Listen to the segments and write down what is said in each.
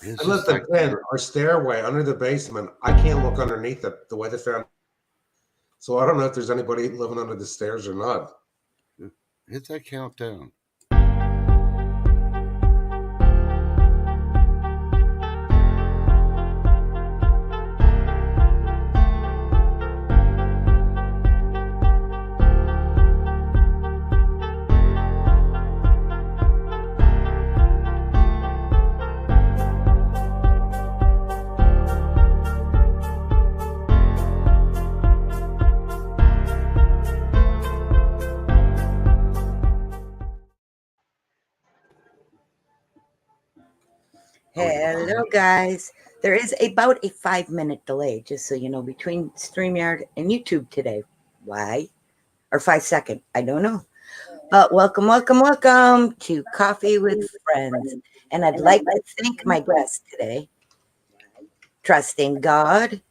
It's And just listen, like Ben, our stairway under the basement, I can't look underneath it the way the found. So I don't know if there's anybody living under the stairs or not. hit that countdown. Hello, guys. There is about a 5-minute delay, just so you know, between StreamYard and YouTube today. Why? Or 5 second. I don't know. But welcome to Coffee with Friends. And I'd like to thank my guest today, Trusting God,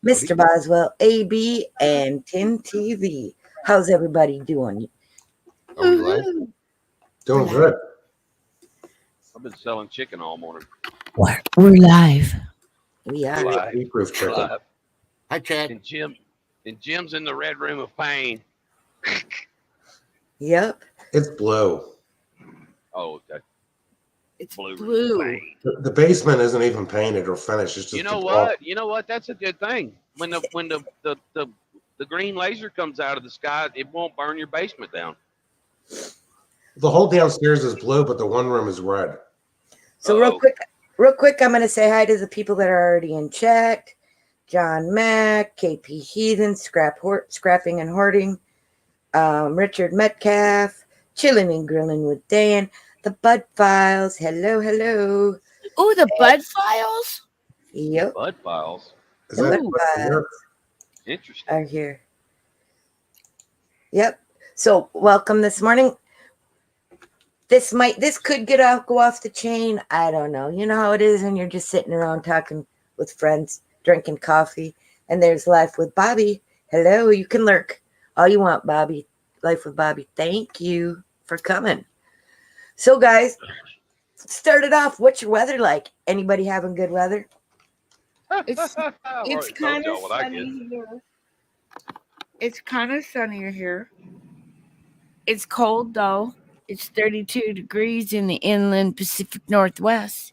Mr. Boswell, AB, and Tim TV. How's everybody doing? Are we live? Doing good. I've been selling chicken all morning. We're live. We are. Live. Heat-proof chicken. Live. Hi, Chad. And Jim's in the red room of pain. Yep. It's blue. Oh, that It's blue. blue. Pain. The basement isn't even painted or finished. It's just You know a what? You know what? That's a good thing. When the green laser comes out of the sky, it won't burn your basement down. The whole downstairs is blue, but the one room is red. So real quick, I'm going to say hi to the people that are already in chat. John Mack, KP Heathen, Scrapping and Hoarding, Richard Metcalf, Chilling and Grilling with Dan, the Bud Files. Hello. Oh, the Bud Files? Yep. Bud Files. Is that Ooh. what's here? Interesting. Are here. Yep. So welcome this morning. This could go off the chain. I don't know. You know how it is when you're just sitting around talking with friends, drinking coffee, and there's Life with Bobby. Hello, you can lurk all you want, Bobby. Life with Bobby. Thank you for coming. So, guys, started off. What's your weather like? Anybody having good weather? It's kind of sunny here. It's kind of sunnier here. It's cold though. It's 32 degrees in the inland Pacific Northwest.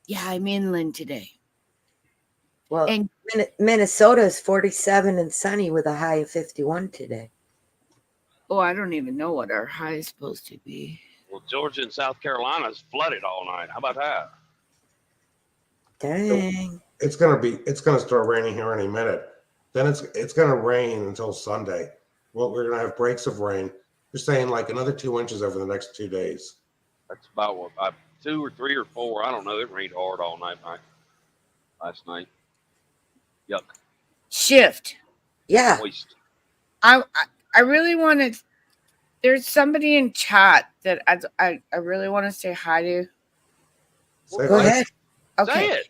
Yeah, I'm inland today. Well, And Minnesota is 47 and sunny with a high of 51 today. oh, I don't even know what our high is supposed to be. Well, Georgia and South Carolina is flooded all night. How about that? Dang. It's gonna start raining here any minute. Then it's gonna rain until Sunday. Well, we're gonna have breaks of rain. They're saying like another 2 inches over the next 2 days. That's about what 2 or 3 or 4. I don't know. It rained hard all night last night. Yuck. Shift. Yeah. Moist. I really want to. There's somebody in chat that I really want to say hi to. Say Go hi. ahead. Okay. Say it.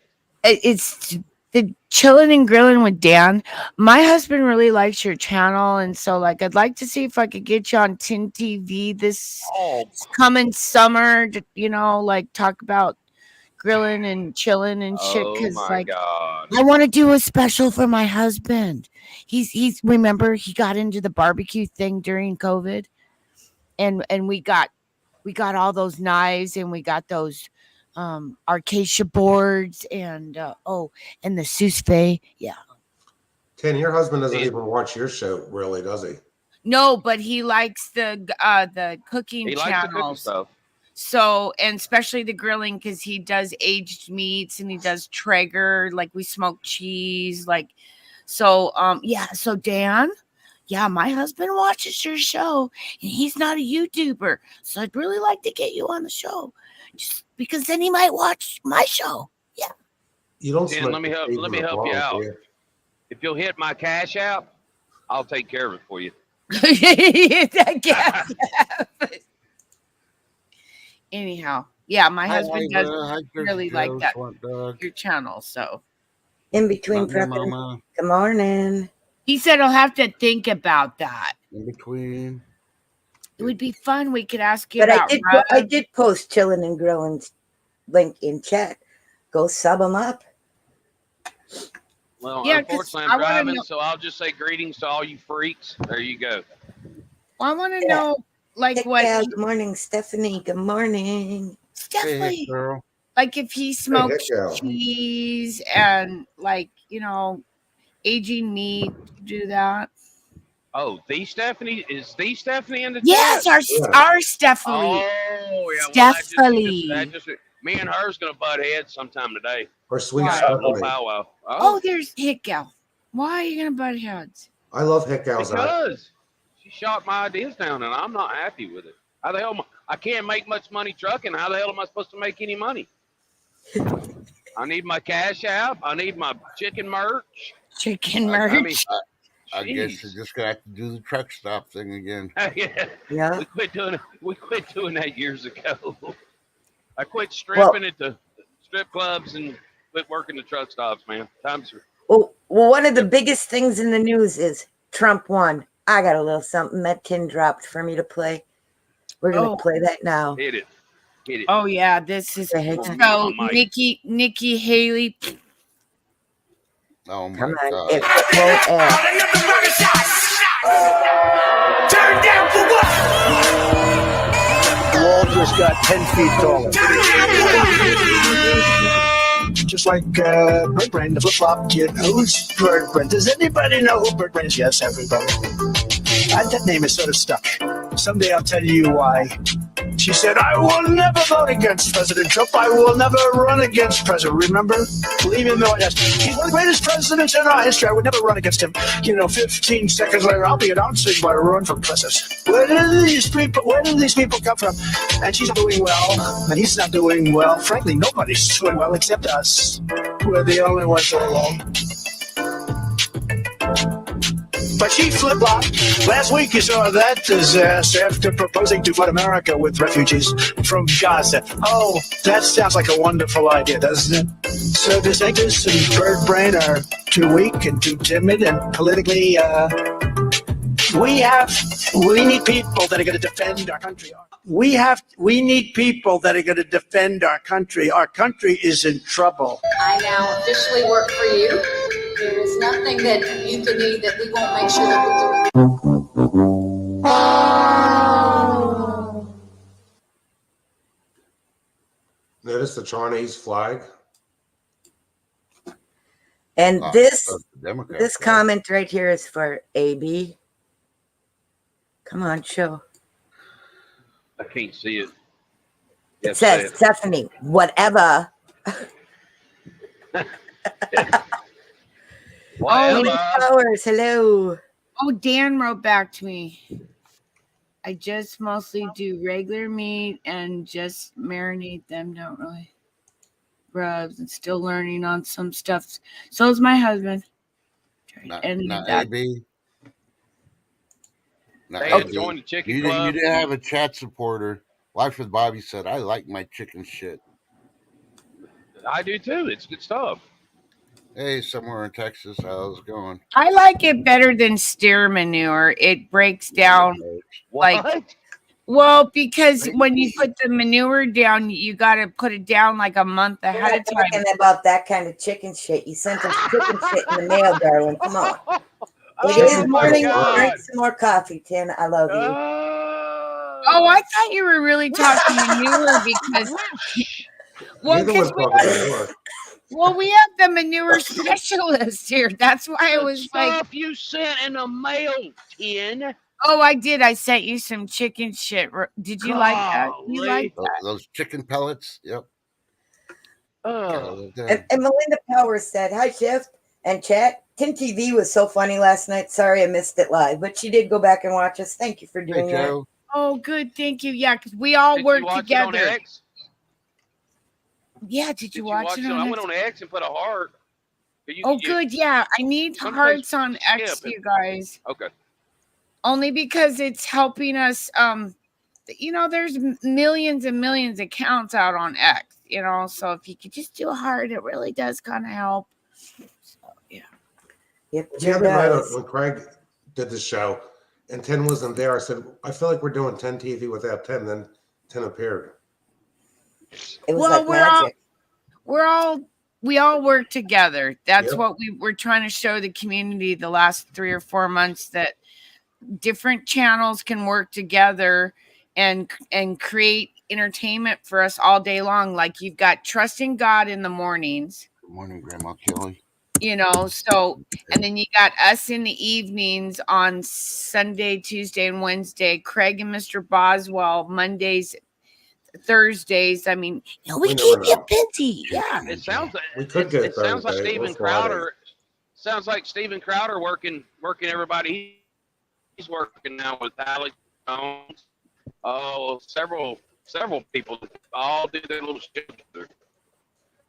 It's the Chilling and Grilling with Dan. My husband really likes your channel, and so like I'd like to see if I could get you on Tin TV this Oh, coming summer to, like talk about grilling and chilling and shit. oh Because my like God. I want to do a special for my husband. He's remember he got into the barbecue thing during COVID, and we got all those knives and we got those acacia boards and and the Sousfay. Yeah. Ken, your husband doesn't even watch your show, really, does he? No, but he likes the cooking He likes the cooking channels. stuff. So, and especially the grilling, because he does aged meats and he does Traeger, like we smoke cheese, like so. So Dan, my husband watches your show, and he's not a YouTuber, so I'd really like to get you on the show, just because then he might watch my show. Yeah. You don't. Dan, smoke let me the help. seeds Let in me the help you bottom, out. do you? If you'll hit my cash app, I'll take care of it for you. I guess. Anyhow, my husband does really like that your channel. So In between Not your prepping. mama. Good morning. he said I'll have to think about that. In between. It would be fun. We could ask you But about I did post Chilling and Grilling's link in chat. Go sub them up. Well, Yeah, 'cause unfortunately, I I'm wanna driving, know- so I'll just say greetings to all you freaks. There you go. Well, I want to Yeah. know, like, Hey, what Cal, good morning, Stephanie. Good morning. Hey, Stephanie, girl. like, if he smokes Cal. cheese and, like, aging meat, do that. Oh, the Stephanie is the Stephanie in the Yes, chat? our Stephanie. Oh yeah, well, Stephanie. me and her's gonna butt heads sometime today. Or sweet Why? Have a little Stephanie. powwow. Oh, there's Hit Gal. Why are you gonna butt heads? I love Hit Gal's eye. because she shot my ideas down, and I'm not happy with it. How the hell I can't make much money trucking? How the hell am I supposed to make any money? I need my cash app. I need my chicken merch. Chicken I merch. mean, I guess Jeez. you're just gonna have to do the truck stop thing again. Yeah. Yeah. We quit doing that years ago. I quit stripping at the strip clubs and quit working the truck stops, man. Times are Well, one of the biggest things in the news is Trump won. I got a little something that Tin dropped for me to play. We're gonna Oh. play that now. hit it. Oh yeah, this is Hey, so on mic. Nikki Haley. Oh my Come on, god. it won't air. Turn down for what? The wall just got 10 feet taller. Just like Bird Brain, the flip-flop kid. Who's Bird Brain? Does anybody know who Bird Brain is? Yes, everybody. That name is sort of stuck. Someday I'll tell you why. She said, I will never vote against President Trump. I will never run against President. Remember? Even though he's one of the greatest presidents in our history, I would never run against him. 15 seconds later, I'll be announcing my run for president. Where do these people come from? And she's doing well, and he's not doing well. Frankly, nobody's doing well except us. We're the only ones that are wrong. But she flip-flopped. Last week you saw that disaster after proposing to flood America with refugees from Gaza. Oh, that sounds like a wonderful idea, doesn't it? So DeSantis and Bird Brain are too weak and too timid and politically, we need people that are going to defend our country. We need people that are going to defend our country. Our country is in trouble. I now officially work for you. There is nothing that you can need that we won't make sure that we do. Notice the Chinese flag. And Oh, this that's the Democrat this flag. comment right here is for AB. Come on, show. I can't see it. It Yes, says, say it. Stephanie, whatever. Whatever. Lady Powers, hello. Oh, Dan wrote back to me. I just mostly do regular meat and just marinate them. Don't really rubs and still learning on some stuff. So is my husband. Not, And not that- AB. Not Hey, AB. join the chicken You club. didn't have a chat supporter. Life with Bobby said, I like my chicken shit. I do too. It's good stuff. Hey, somewhere in Texas, how's it going? I like it better than steer manure. It breaks down. What? Like- Well, because when you put the manure down, you got to put it down like a month We're ahead not of time. talking about that kind of chicken shit. You sent us chicken shit in the mail, darling. Come on. It is Oh my morning. God. Drink some more coffee, Tin. I love you. Oh, I thought you were really talking manure because, well, Neither because was probably more. we have the manure specialist here. That's why I The was like, stuff you sent in the mail, Tin. oh, I did. I sent you some chicken shit. Did you like that? You Golly. like Those chicken pellets. Yep. Oh, And Melinda Powers said, hi, Chef and chat. Tin TV was so funny last night. Sorry I missed it live, but she did go back and watch us. Thank you for doing Hey, that. Joe. Oh, good. Thank you. Yeah, because we all did work you watch together. It on X? Yeah, did Did you watch it? I On went on X and put a heart. Oh, good. Yeah, I need Sometimes hearts on X, skip it. you guys. Okay. Only because it's helping us. There's millions and millions of accounts out on X. So if you could just do a heart, it really does kind of help. So, yeah. Yep, The sure other night does. when Craig did the show and Tin wasn't there, I said, I feel like we're doing 10 TV without 10. Then 10 appeared. It was Well, like magic. we all work together. That's Yep. what we're trying to show the community the last 3 or 4 months, that different channels can work together and create entertainment for us all day long. Like you've got Trusting God in the mornings, Good morning, Grandma Kelly. you know, so, and then you got us in the evenings on Sunday, Tuesday, and Wednesday, Craig and Mr. Boswell Mondays, Thursdays. I mean, you know, we We keep never you know. busy. Yeah. It sounds like We could get it sounds like Thursday or Steven Friday. Crowder. Sounds like Steven Crowder working everybody. He's working now with Alex Jones. Oh, several people all do their little shit together.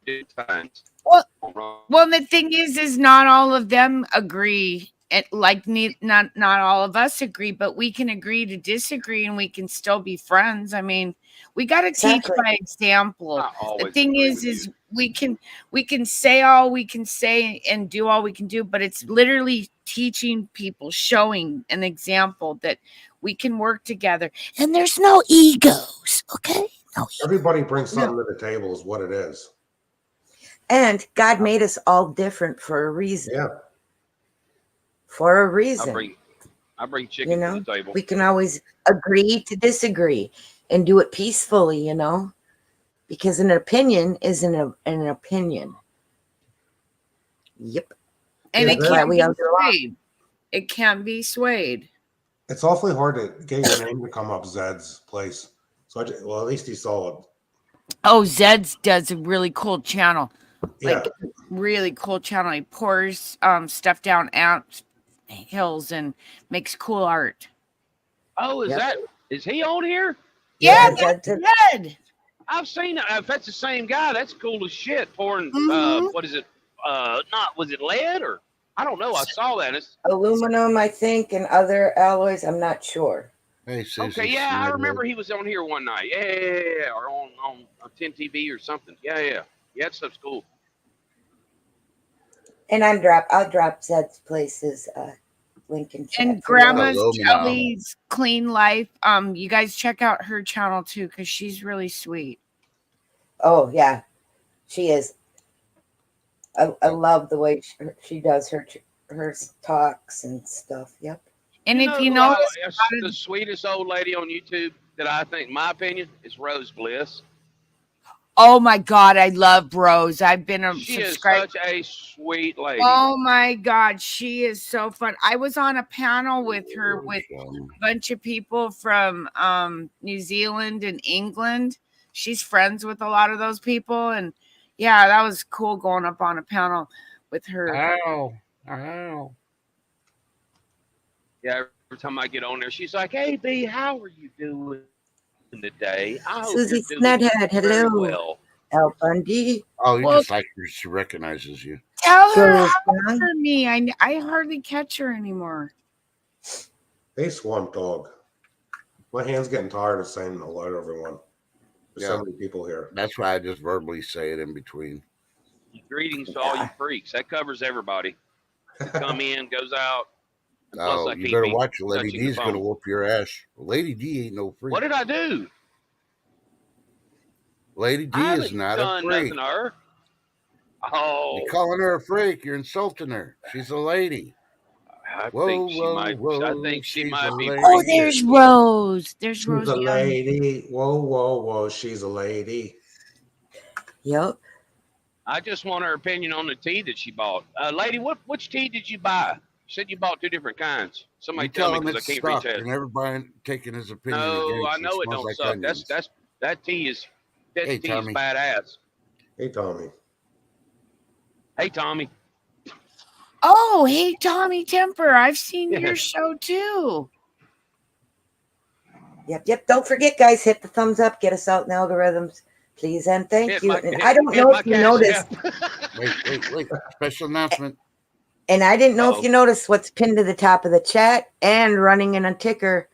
Do times. Well, the thing is not all of them agree. Like not all of us agree, but we can agree to disagree, and we can still be friends. I mean, we got to teach Exactly. by example. I The always thing agree is with you. we can say all we can say and do all we can do, but it's literally teaching people, showing an example that we can work together, and there's no egos. Okay, no egos. Everybody brings something to the table, is what it is. And God made us all different for a reason. Yeah. For a reason. I bring chicken You know, to the table. we can always agree to disagree and do it peacefully, you know, because an opinion is an opinion. Yep. And Yeah, it that's why can't we be under law. swayed. It can't be swayed. It's awfully hard to get your name to come up Zed's place. So well, at least he's solid. Oh, Zed's does a really cool channel. Yeah. Like really cool channel. He pours stuff down out hills and makes cool art. Oh, Yep. is he on here? Yeah, Yeah, that's Zed- Zed. I've seen it. If that's the same guy, that's cool as shit. Pouring Mhm. what is it? Was it lead or I don't know. I saw that. It's Aluminum, I think, and other alloys. I'm not sure. Hey, Susie. okay. Yeah, I Snyder. remember he was on here one night. Yeah, or on 10 TV or something. Yeah. That stuff's cool. And I'll drop Zed's places link in chat. And for y'all. Grandma's Aluminum. Kelly's Clean Life. You guys check out her channel too, because she's really sweet. Oh yeah, she is. I love the way she does her talks and stuff. Yep. And if you who notice, the sweetest old lady on YouTube that I think, in my opinion, is Rose Bliss. oh my God, I love Rose. I've been a She is subscriber. such a sweet lady. Oh my God, she is so fun. I was on a panel with her with a bunch of people from New Zealand and England. She's friends with a lot of those people, and yeah, that was cool going up on a panel with her. Ow. Yeah, every time I get on there, she's like, "Hey, B, how are you doing today? I hope Susie you're doing Snuthead, very hello. well." Al Bundy. Oh, you Well- just like her. She recognizes you. Tell her Rose how Young. for me. I hardly catch her anymore. Hey, Swamp Dog. My hand's getting tired of saying hello to everyone. There's so Yeah. many people here. That's why I just verbally say it in between. Greetings to all you freaks. That covers everybody. Come in, goes out. Plus, Oh, I you keep better me watch it. Lady touching the D's gonna phone. whoop your ass. Lady D ain't no freak. What did I do? Lady D I is haven't not a done freak. nothing to her. Oh, You're calling her a freak. You're insulting her. She's a lady. I Whoa, think she whoa, might. whoa, I think she she's might a be. lady. Oh, pretty there's good. Rose. There's She's Rose a Young. lady. Whoa. She's a lady. Yep. I just want her opinion on the tea that she bought. Lady, which tea did you buy? You said you bought 2 different kinds. Somebody You tell tell me him because I it's can't stuck. reach You're that. never buying, taking his opinion No, against. I know it smells don't like suck. onions. That tea is Hey, tea Tommy. is badass. Hey, Tommy. Hey, Tommy. Oh, hey, Tommy Temper. I've seen Yeah. your show too. Yep. Don't forget, guys, hit the thumbs up, get us out in algorithms, please, and thank Hit you. my- And hit- I don't hit know my if you Cash noticed, App. Wait. Special announcement. and I didn't know Uh-oh. if you noticed what's pinned to the top of the chat and running in a ticker.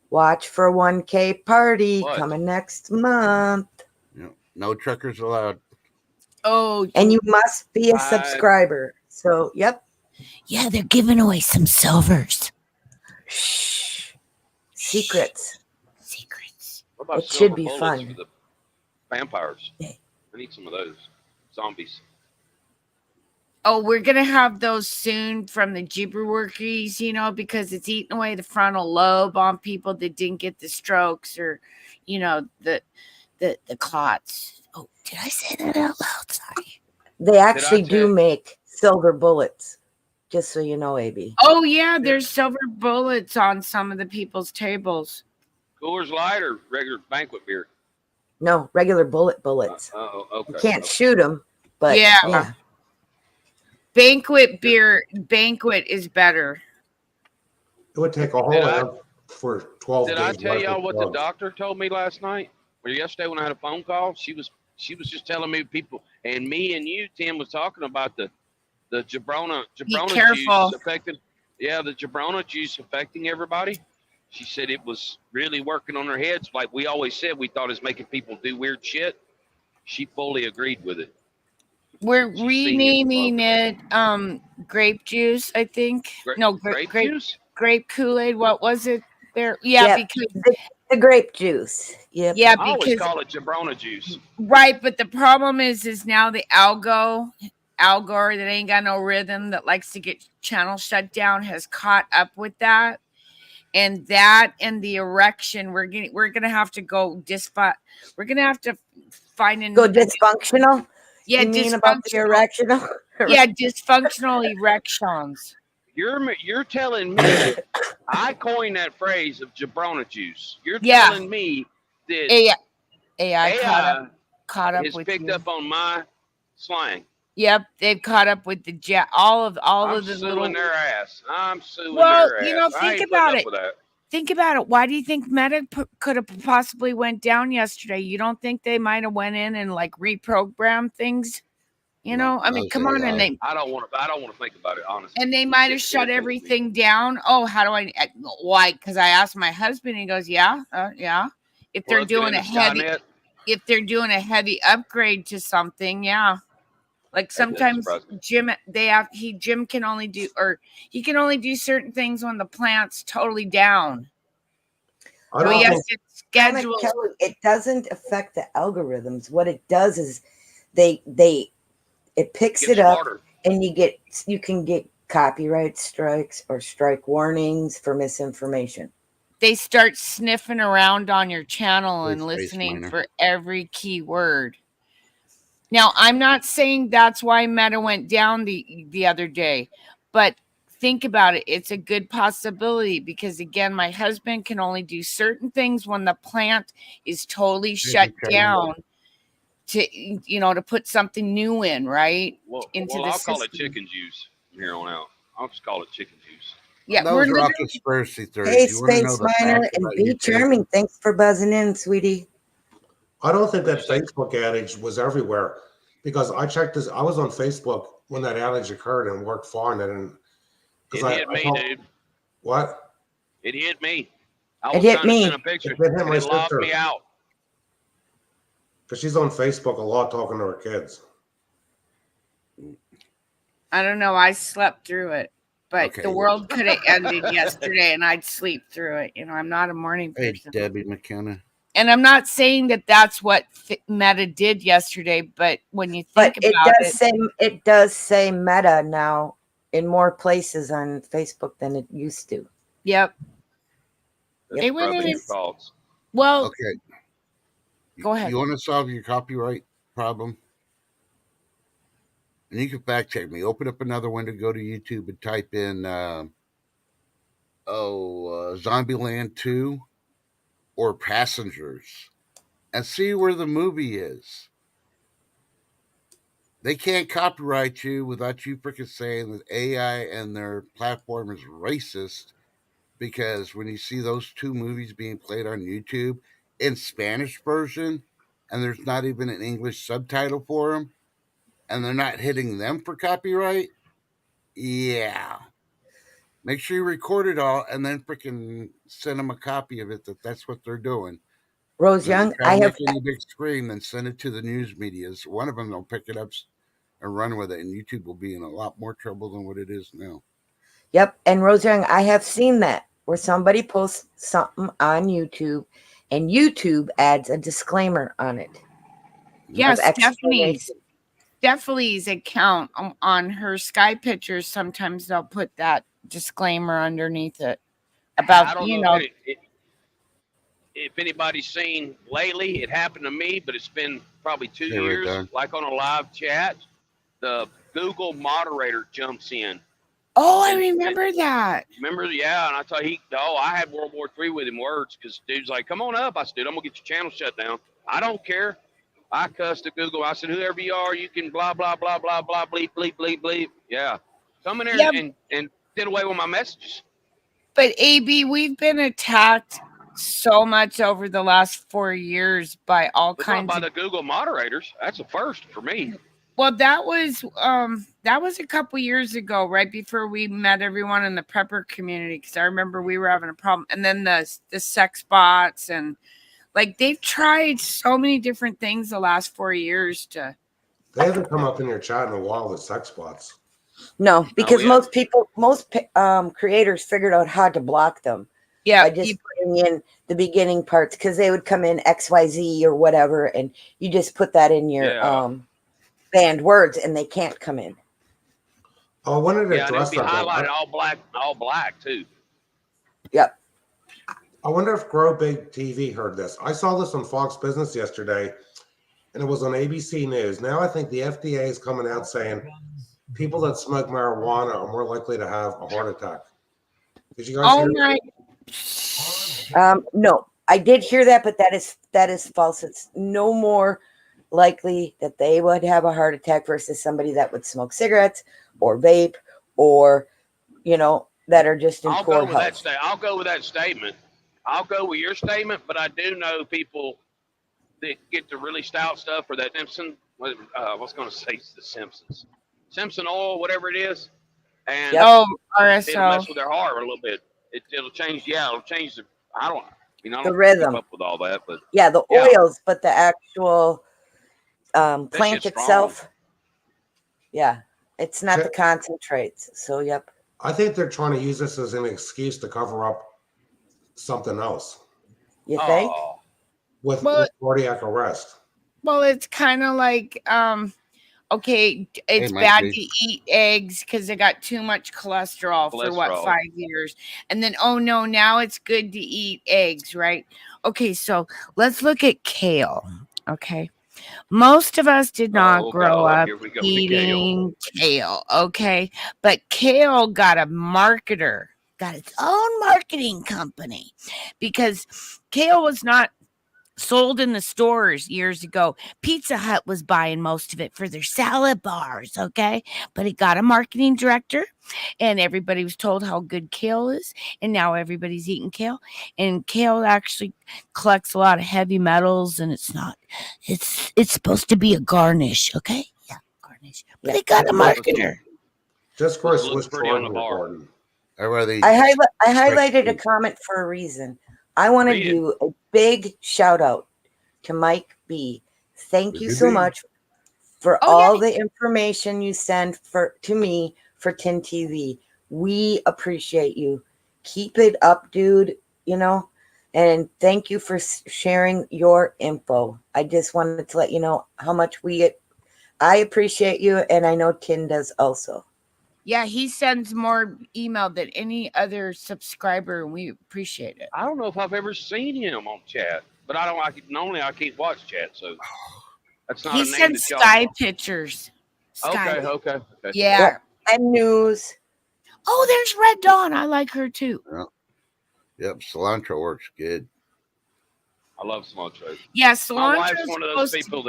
Watch for 1K party What? coming next month. No truckers allowed. Oh, And you must be a Right. subscriber. So, yep. yeah, they're giving away some silvers. Shh. Secrets. Secrets. What about It should silver be bullets fun. for the Vampires. I need some of those. Zombies. Oh, we're gonna have those soon from the Jibberworkies, you know, because it's eating away the frontal lobe on people that didn't get the strokes or, you know, the clots. Oh, did I say that out loud? Sorry. They actually do tell- make silver bullets, just so you know, AB. Oh yeah, there's silver bullets on some of the people's tables. Coors Light or regular banquet beer? No, regular bullets. Oh, okay. You can't okay. shoot them, but Yeah. yeah. Banquet is better. It would take a whole Did I- hour for 12 Did days. I tell worth y'all of what the drugs. doctor told me last night? Or yesterday when I had a phone call? She was just telling me people, and me and you, Tim, was talking about the Jabrona careful. juice affecting. Yeah, the Jabrona juice affecting everybody. She said it was really working on their heads, like we always said. We thought it's making people do weird shit. She fully agreed with it. We're She's seen it renaming it grape juice, I think. No, grape grape juice. grape Kool-Aid. What was it there? Yeah, Yep. because The grape juice. Yep. yeah, I always because call it Jabrona juice. right, but the problem is now the Algor that ain't got no rhythm that likes to get channel shut down has caught up with that. And the erection, we're gonna have to go we're gonna have to find Go dysfunctional. yeah, You mean about the dysfunctional. erectional? Yeah, dysfunctional erections. You're telling me I coined that phrase of Jabrona juice. You're Yeah. telling me that AI caught up has with picked you. up on my slang. Yep, they've caught up with the all of I'm the suing little. their ass. I'm suing Well, their ass. you know, I think ain't about putting it. up with that. Think about it. Why do you think Meta could have possibly went down yesterday? You don't think they might have went in and like reprogrammed things? You know, No, I mean, that come was on, and AI. I don't want to think about it, honestly. they might have It shut irritates me. everything down. Oh, how do I? Why? Because I asked my husband, and he goes, "Yeah, yeah." If they're Plugged it doing a into heavy, Skynet. if they're doing a heavy upgrade to something, yeah. Like That doesn't sometimes surprise me. Jim can only do, or he can only do certain things when the plant's totally down. I So don't he has think to Kinda, schedule. Kelly, it doesn't affect the algorithms. What it does is it picks Get it up, smarter. and you can get copyright strikes or strike warnings for misinformation. They start sniffing around on your channel and Space listening miner. for every keyword. Now, I'm not saying that's why Meta went down the other day, but think about it. It's a good possibility because, again, my husband can only do certain things when the plant is totally shut okay. down to put something new in, right? Well, Into I'll the call it system. chicken juice from here on out. I'll just call it chicken juice. Yeah, Those we're are all literally conspiracy theories. Hey, You want to know Space the Miner facts and about Be YouTube? Charming. Thanks for buzzing in, sweetie. I don't think that What'd you say? Facebook adage was everywhere because I checked this. I was on Facebook when that outage occurred and worked fine. And It hit me, dude. What? It hit me. I It was hit trying me. to send a picture, It hit and my it logged sister. me out. Because she's on Facebook a lot talking to her kids. I don't know. I slept through it, but Okay. the world could have ended yesterday, and I'd sleep through it. I'm not a morning Hey, person, Debbie McKenna. and I'm not saying that that's what Meta did yesterday. But when you But think about it does say Meta now in more places on Facebook than it used to. yep. That's They went in probably and- false. Well, Okay. Go ahead. You want to solve your copyright problem? And you can fact check me. Open up another window, go to YouTube and type in Zombieland 2 or Passengers and see where the movie is. They can't copyright you without you freaking saying that AI and their platform is racist, because when you see those two movies being played on YouTube in Spanish version and there's not even an English subtitle for them and they're not hitting them for copyright, yeah. Make sure you record it all and then freaking send them a copy of it that's what they're doing. Rose If you Young, try I to have make any big scream, then send it to the news medias. One of them will pick it up and run with it, and YouTube will be in a lot more trouble than what it is now. Yep, and Rose Young, I have seen that where somebody posts something on YouTube and YouTube adds a disclaimer on it. Yeah, of explanation. Stephanie's account on her Sky pictures, sometimes they'll put that disclaimer underneath it I about, don't you know know, if anybody's seen lately. It happened to me, but it's been probably 2 Hey, right years. there. Like on a live chat, the Google moderator jumps in. oh, I remember that. Remember? Yeah, and I thought I had World War III with him words because dude's like, "Come on up." I said, "Dude, I'm gonna get your channel shut down." I don't care. I cussed at Google. I said, "Whoever you are, you can blah blah blah blah blah bleep bleep bleep bleep." Yeah, come in there Yeah, and did away with my messages. but AB, we've been attacked so much over the last 4 years by all But not kinds by of. the Google moderators. That's a first for me. Well, that was a couple years ago, right before we met everyone in the prepper community. Because I remember we were having a problem, and then the sex bots and like they've tried so many different things the last 4 years to. They haven't come up in your chat in a while, the sex bots. No, because yeah. most creators figured out how to block them Yeah, by just putting in the beginning parts, because they would come in XYZ or whatever, and you just put that in your Yeah. banned words, and they can't come in. Oh, I wanted to Yeah, and it'll address be something. highlighted all black too. Yep. I wonder if Grow Big TV heard this. I saw this on Fox Business yesterday, and it was on ABC News. Now I think the FDA is coming out saying people that smoke marijuana are more likely to have a heart attack. Did you guys oh hear my. No, I did hear that, but that is false. It's no more likely that they would have a heart attack versus somebody that would smoke cigarettes or vape or, that are just in I'll poor go with health. I'll go with that statement. I'll go with your statement, but I do know people that get the really stout stuff or that Simpson. I was going to say the Simpsons, Simpson oil, whatever it is, and Oh, it'll mess RSO. with their heart a little bit. It'll change. Yeah, it'll change the. I don't The rhythm. keep up with all that, but Yeah, the Yeah. oils, but the actual plant shit's itself, yeah, it's not Check- the concentrates. So, yep. I think they're trying to use this as an excuse to cover up something else You think? oh, with cardiac arrest. Well, it's kind of like okay, it's Mike bad B. to eat eggs because they got too much cholesterol for what, Cholesterol. 5 years, and then oh no, now it's good to eat eggs, right? Okay, so let's look at kale. Okay, most of us did not okay. grow up Here we go with the kale. eating kale, okay, but kale got a marketer, got its own marketing company, because kale was not sold in the stores years ago. Pizza Hut was buying most of it for their salad bars, okay? But it got a marketing director, and everybody was told how good kale is, and now everybody's eating kale. And kale actually collects a lot of heavy metals, and it's supposed to be a garnish, okay? Yeah, garnish. But it got a marketer. Just for a Looks Swiss pretty on the Jordan bar. recording. I'd rather eat I highlighted a food. comment for a reason. I want to Read it. do a big shout out to Mike B. Thank you so much for Oh, yeah. all the information you send to me for Tin TV. We appreciate you. Keep it up, dude. And thank you for sharing your info. I just wanted to let you know how much I appreciate you, and I know Tin does also. Yeah, he sends more email than any other subscriber, and we appreciate it. I don't know if I've ever seen him on chat, but I can't watch chat, so that's not He a name sends that y'all sky know. pictures. Sky. Okay. Yeah. Yep. And news. Oh, there's Red Dawn. I like her too. Yep, cilantro works good. I love cilantro. Yeah, My wife's cilantro's one of those supposed to people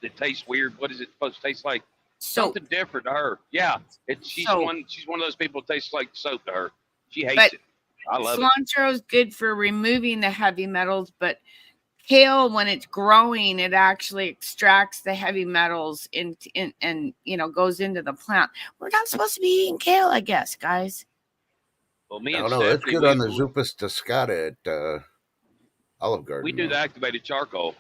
that tastes weird. What is it supposed to taste like? soap. Something different to her. Yeah, she's Soap. one of those people that tastes like soap to her. She hates But it. I love it. Cilantro is good for removing the heavy metals, but kale, when it's growing, it actually extracts the heavy metals and goes into the plant. We're not supposed to be eating kale, I guess, guys. Well, me I and don't know. It's Stephanie, good on the Zupus Toscata at Olive Garden. we do the activated charcoal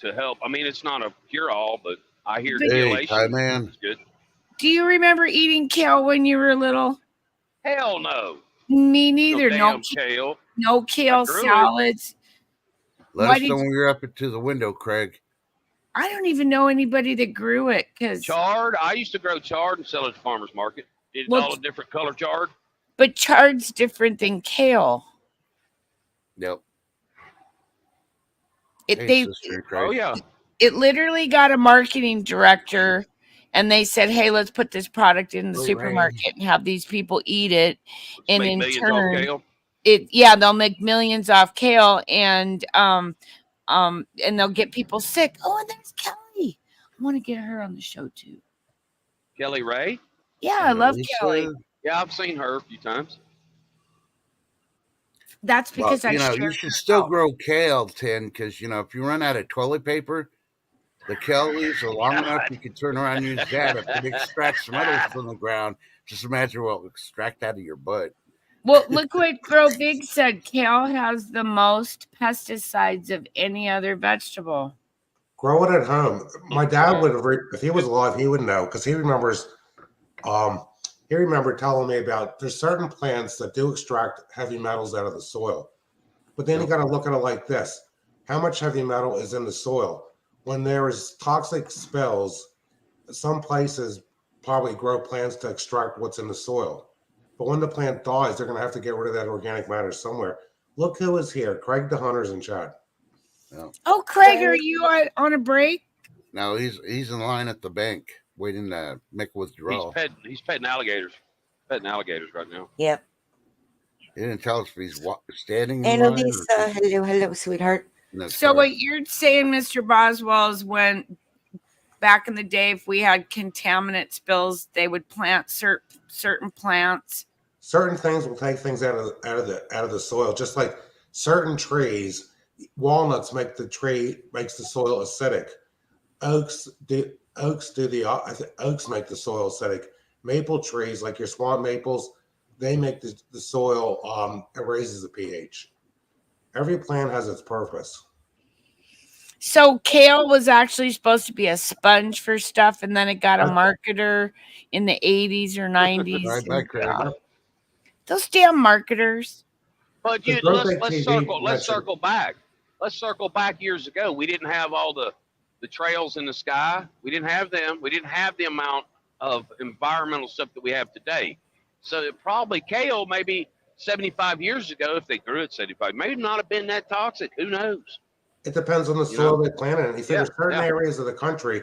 to help. I mean, it's not a cure-all, but I hear But- Hey, dilation Ty Man. is good. Do you remember eating kale when you were little? Hell no. Me neither. No No, damn kale. no kale I grew it. salads. Let Why us did know when you're up into the window, Craig. I don't even know anybody that grew it because, Chard. I used to grow chard and sell it at the farmer's market. Did Well, all the different color chard. but chard's different than kale. Yep. It Hey, they Sister Oh Christ. yeah. it literally got a marketing director, and they said, "Hey, let's put this product in the Hooray. supermarket and have these people eat it." Let's And make in millions turn, off kale. they'll make millions off kale, and they'll get people sick. Oh, and there's Kelly. I want to get her on the show too. Kelly Ray. Yeah, I love Lisa? Kelly. Yeah, I've seen her a few times. That's Well, because I you shared should her still out. grow kale, Tin, because if you run out of toilet paper, the kale leaves are long enough you can turn around and use that. If it extracts metals from the ground, just imagine what will extract out of your butt. Well, look what Grow Big said. Kale has the most pesticides of any other vegetable. Grow it at home. My dad would have, if he was alive, he would know because he remembers. He remembered telling me about there's certain plants that do extract heavy metals out of the soil, but then you got to look at it like this: how much heavy metal is in the soil? When there is toxic spills, some places probably grow plants to extract what's in the soil. But when the plant dies, they're going to have to get rid of that organic matter somewhere. Look who is here. Craig the Hunter's in chat. Oh, Craig, are you on a break? No, he's in line at the bank waiting to make a withdrawal. He's petting alligators. Petting alligators right now. Yep. He didn't tell us if he's standing in line. Annalisa, hello, sweetheart. So what you're saying, Mr. Boswell, is when back in the day, if we had contaminant spills, they would plant certain plants. Certain things will take things out of the soil, just like certain trees. Walnuts makes the soil acidic. Oaks make the soil acidic. Maple trees, like your swamp maples, they make the soil it raises the pH. Every plant has its purpose. So kale was actually supposed to be a sponge for stuff, and then it got a marketer in the 80s or 90s. Right back, Craig. Those damn marketers. But let's circle back. Let's circle back years ago. We didn't have all the trails in the sky. We didn't have them. We didn't have the amount of environmental stuff that we have today. So it probably kale maybe 75 years ago, if they grew it 75, maybe not have been that toxic. Who knows? It depends on the soil they plant in. You figure certain areas of the country,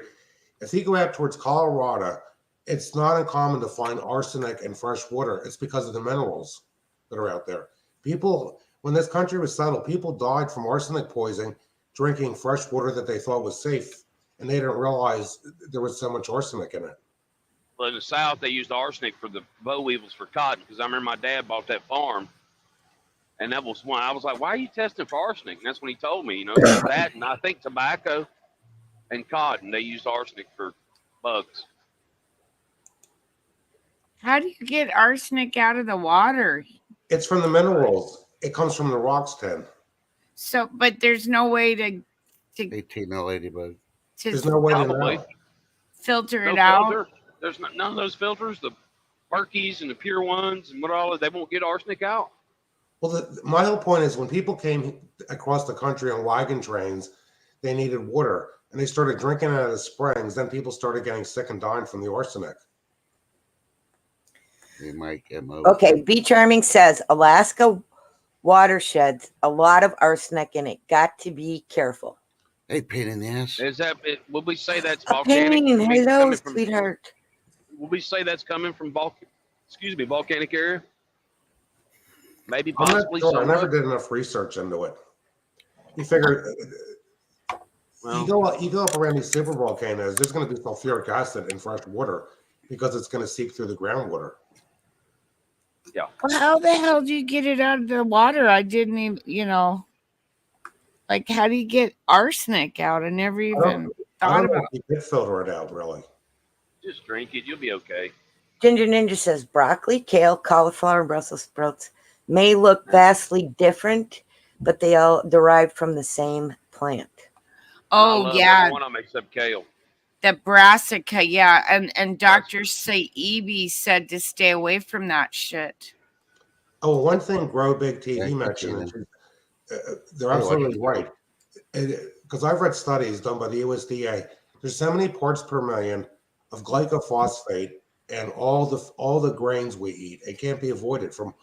if you go out towards Colorado, it's not uncommon to find arsenic in fresh water. It's because of the minerals that are out there. People, when this country was settled, people died from arsenic poisoning, drinking fresh water that they thought was safe, and they didn't realize there was so much arsenic in it. Well, in the South, they used arsenic for the boll weevils for cotton, because I remember my dad bought that farm, and that was one. I was like, why are you testing for arsenic? And that's when he told me, that, and I think tobacco and cotton, they used arsenic for bugs. How do you get arsenic out of the water? It's from the minerals. It comes from the rocks, Tim. So, but there's no way to 18 ladybug. There's no way to Probably. know. filter No it out. filter. There's none of those filters, the Perkies and the pure ones and what all, they won't get arsenic out. Well, my whole point is when people came across the country on wagon trains, they needed water, and they started drinking out of the springs. Then people started getting sick and dying from the arsenic. They might get Okay, B Charming says Alaska watersheds, a lot of arsenic in it. Got to be careful. Hey, pain in the ass. Is that it? Would we say that's A volcanic? pain. Would we Hello, coming from- sweetheart. Would we say that's coming from volcanic area? Maybe I'm not possibly. sure. I never somewhat. did enough research into it. You figure Well, you go up around these super volcanoes, there's going to be sulfuric acid in fresh water because it's going to seep through the groundwater. Well, how the hell do you get it out of the water? I didn't even, like, how do you get arsenic out? I never even I thought don't know about if you could filter it out, really. just drink it. You'll be okay. Ginger Ninja says broccoli, kale, cauliflower, and Brussels sprouts may look vastly different, but they all derive from the same plant. Oh, I love yeah, every one of them except kale. the brassica, yeah. And Dr. Saebi said to stay away from that shit. Oh, one thing Grow Big TV Yeah, mentioned, okay. they're absolutely right. because I've read studies done by the USDA. There's so many parts per million of glycophosphate and all the grains we eat. It can't be avoided from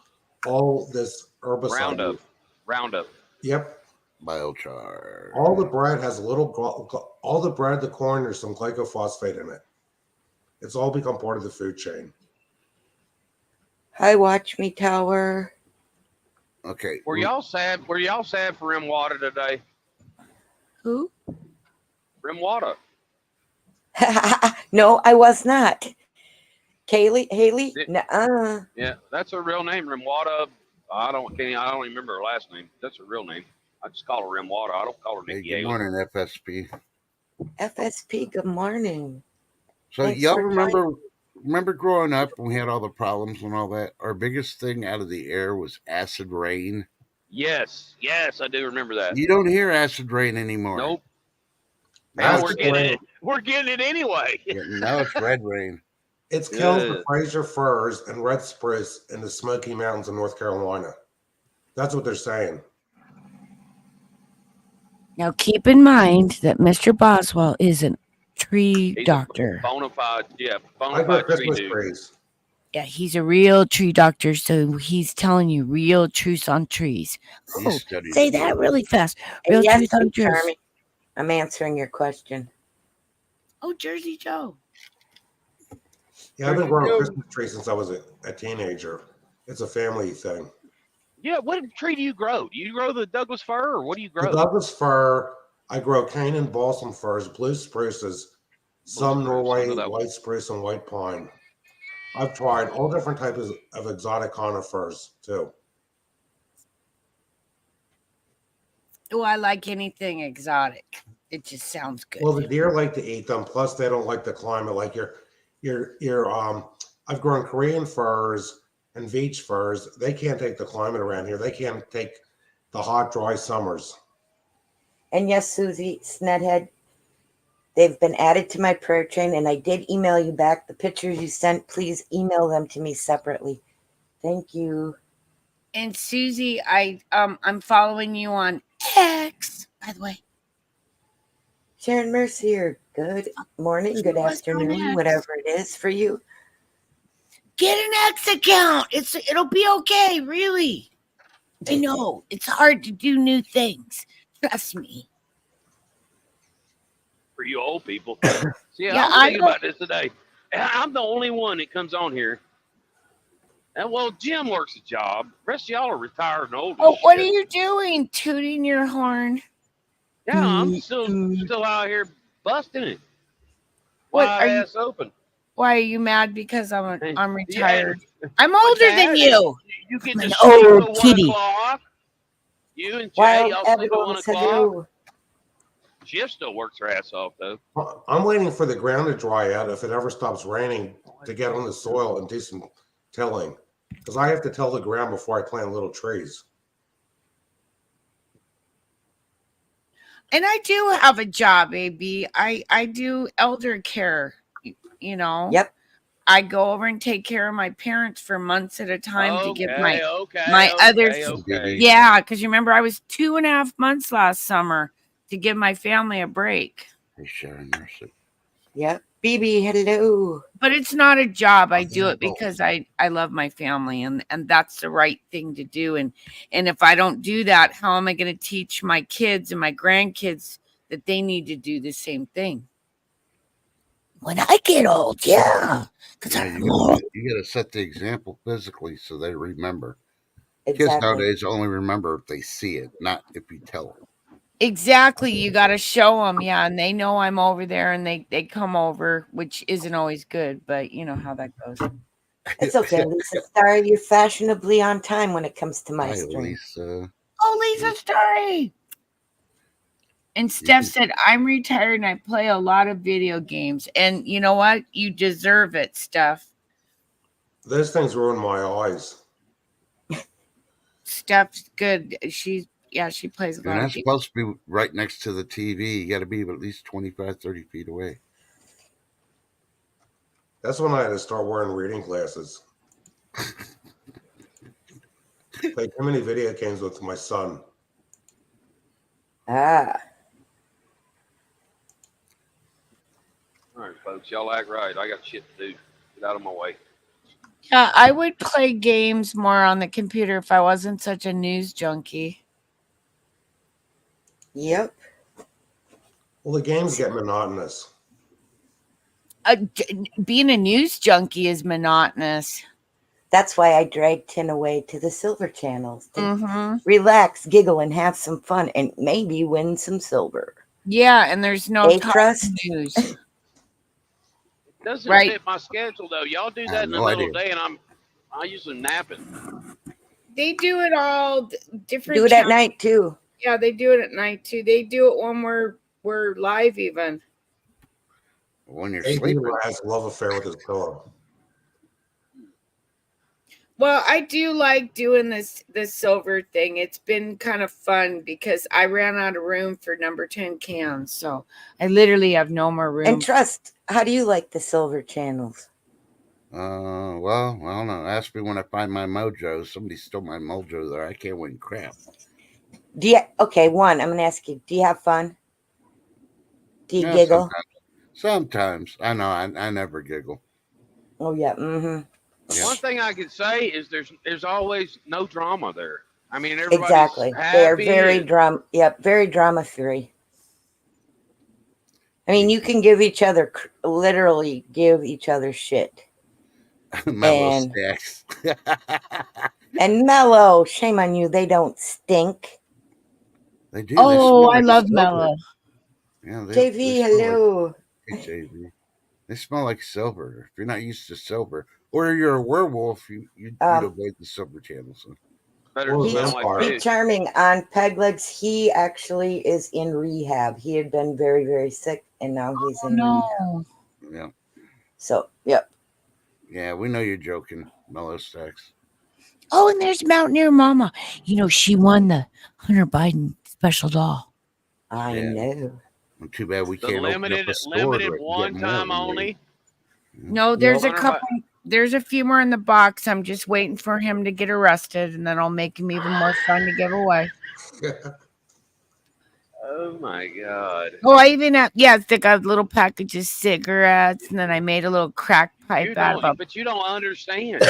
all this herbicide. Roundup. Yep. Biochar. All the bread has all the bread, the corn, there's some glycophosphate in it. It's all become part of the food chain. Hi, Watch Me Tower. Okay. Were y'all sad? Were y'all sad for Rimwada today? Who? Rimwada. No, I was not. Haley? Yeah. Nuh-uh. Yeah, that's her real name, Rimwada. I don't even remember her last name. That's her real name. I just call her Rimwada. I don't call her Hey, Nikki good Haley. morning, FSP. FSP, good morning. So Thanks y'all for remember growing up when we had all the problems and all that? Our biggest thing out of the air was acid rain. Yes, I do remember that. You don't hear acid rain anymore. Nope. Now Now Acid we're getting rain. it. We're getting it anyway. now it's red rain. It's killed the Yeah. Fraser firs and red spruce in the Smoky Mountains of North Carolina. That's what they're saying. Now keep in mind that Mr. Boswell is a tree He's doctor. a bona fide I fide grow tree Christmas dude. trees. Yeah, he's a real tree doctor, so he's telling you real truths on trees. He Oh, studies say the that world. really fast. And Real yes, truth on Sweet trees. Charming, I'm answering your question. Oh, Jersey Joe. Yeah, I've been Jersey growing Joe. Christmas trees since I was a teenager. It's a family thing. Yeah, what tree do you grow? Do you grow the Douglas fir, or what do you The grow? Douglas fir, I grow cane and balsam firs, blue spruces, some spruce, I Norway know that one. white spruce and white pine. I've tried all different types of exotic conifers too. Oh, I like anything exotic. It just sounds good. Well, the deer like to eat them. Plus, they don't like the climate. Like I've grown Korean firs and Veitch firs. They can't take the climate around here. They can't take the hot, dry summers. And yes, Susie Snedhead, they've been added to my prayer chain, and I did email you back the pictures you sent. Please email them to me separately. Thank you. And Susie, I'm following you on X, by the way. Sharon Mercier, good morning, good What's on afternoon, X? whatever it is for you. Get an X account. It'll be okay, really. I know it's hard to do new things. Trust me. For you old people. See, Yeah, I was I thinking don't- about this today. I'm the only one that comes on here. And well, Jim works a job. The rest of y'all are retired and old. Oh, as what are shit. you doing? Tooting your horn? Yeah, I'm still out here busting it. What, Wide are you- ass open. Why are you mad because I'm Yeah. retired? I'm older than Dad, you. You get I'm to an sleep old till 1 kitty. o'clock. You and Jay, Wild y'all sleep at 1 Evans, o'clock. hello. Jeff still works her ass off though. I'm waiting for the ground to dry out if it ever stops raining to get on the soil and do some tilling. Because I have to till the ground before I plant little trees. And I do have a job, AB. I do elder care, you know. Yep. I go over and take care of my parents for months at a time to get my okay, other- okay. yeah, because you remember I was 2.5 months last summer to give my family a break. Hey, Sharon Mercer. Yep. BB, hello. But it's not a job. I Oh, do it no. because I love my family, and that's the right thing to do. And if I don't do that, how am I going to teach my kids and my grandkids that they need to do the same thing when I get old? Yeah, because Yeah, I'm you old. gotta set the example physically so they remember. Kids Exactly. nowadays only remember if they see it, not if you tell them. Exactly. You got to show them. Yeah. And they know I'm over there and they come over, which isn't always good, but you know how that goes. It's okay, Lisa Star. You're fashionably on time when it comes to my Hi, stream. Lisa. Oh, Lisa Story. And Steph said, I'm retired and I play a lot of video games. And you know what? You deserve it, Steph. Those things ruin my eyes. Steph's good. She plays a You're lot not of games. supposed to be right next to the TV. You got to be at least 25, 30 feet away. That's when I had to start wearing reading glasses. Played too many video games with my son. Ah, folks. Y'all act right. I got shit to do. Get out of my way. Yeah, I would play games more on the computer if I wasn't such a news junkie. Yep. Well, the games get monotonous. Being a news junkie is monotonous. That's why I dragged Tin away to the silver channels to Mm-hmm. relax, giggle, and have some fun, and maybe win some silver. Yeah, and there's no Hey, talk Trust. news. It doesn't Right. fit my schedule though. Y'all do I that have in the no middle of the idea. day, and I usually napping. They do it all different. Do it at night too. Yeah, they do it at night too. They do it when we're live even. When you're AB sleeping, has a love affair with his pillow. Well, I do like doing this silver thing. It's been kind of fun because I ran out of room for number 10 cans, so I literally have no more room. And Trust, how do you like the silver channels? well, I don't know. Ask me when I find my mojo. Somebody stole my mojo there. I can't win crap. Do you? Okay, one. I'm gonna ask you. Do you have fun? Do you Yeah, giggle? sometimes. I know. I never giggle. Oh yeah. Mm-hmm. Yeah. One thing I can say is there's always no drama there. I mean, everybody's Exactly. happy. They are very and- drama. Yep, very drama free. I mean, you can give each other literally give each other shit. Mellow And- stacks. And Mellow, shame on you. They don't stink. They do. Oh, They smell I like love silver. Mellow. Yeah, JV, smell like- hello. Hey, JV. They smell like silver. If you're not used to silver, or you're a werewolf, you'd avoid the silver channels. Better Or smell vampire. like Be fish. Charming on Peg Legs. He actually is in rehab. He had been very, very sick, and now he's in rehab. No. Yeah, So, yep. yeah, we know you're joking, Mellow Stacks. Oh, and there's Mountaineer Mama. You know, she won the Hunter Biden special doll. I Yeah. know. Too bad we The can't open limited up a store to get one more time than we- only. No, there's a Hunter couple. There's a few more in the box. I'm just waiting for him to get arrested, and then I'll make him even more fun to give away. Oh my god. Oh, I even have, they got a little package of cigarettes, and then I made a little crack pipe out of a. But you don't understand.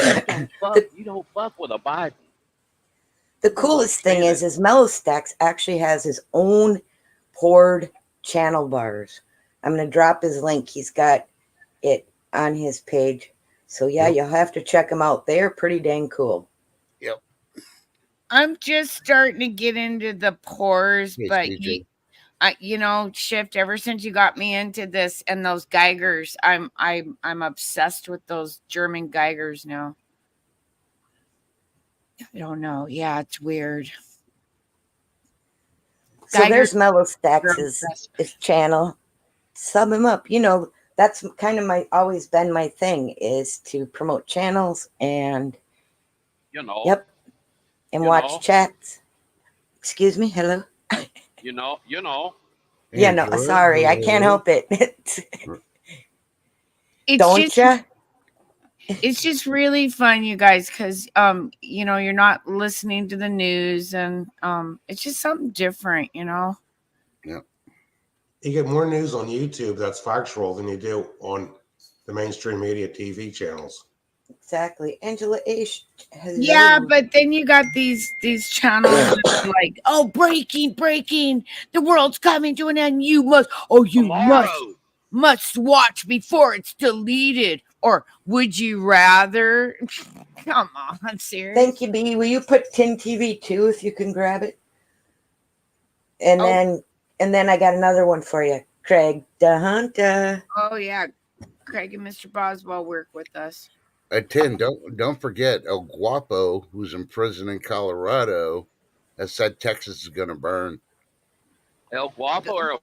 You don't fuck with a Biden. The coolest thing is Mellow Stacks actually has his own poured channel bars. I'm going to drop his link. He's got it on his page. So, yeah, you'll have to check them out. They are pretty dang cool. I'm just starting to get into the pores, Yes, but DJ. Shift. Ever since you got me into this and those Geigers, I'm obsessed with those German Geigers now. I don't know. Yeah, it's weird. So Geiger- there's Mellow Stacks' his channel. Sub him up. You know, that's kind of always been my thing is to promote channels and You know. Yep. And You watch know. chats. Excuse me. Hello. You know. Yeah, no, Angela, sorry, I can't help it. It's Don't just, ya? It's just really fun, you guys, because you're not listening to the news, and it's just something different, You get more news on YouTube that's factual than you do on the mainstream media TV channels. Exactly. Angela H. Hello. Yeah, but then you got these channels that are like, oh, breaking, the world's coming to an end. You must Tomorrow. must watch before it's deleted. Or would you rather? Come on, serious. Thank you, B. Will you put Tin TV too if you can grab it? And Oh. then I got another one for you. Craig the Hunter. Oh yeah, Craig and Mr. Boswell work with us. Tin, don't forget El Guapo, who's in prison in Colorado, has said Texas is going to burn. El Guapo or El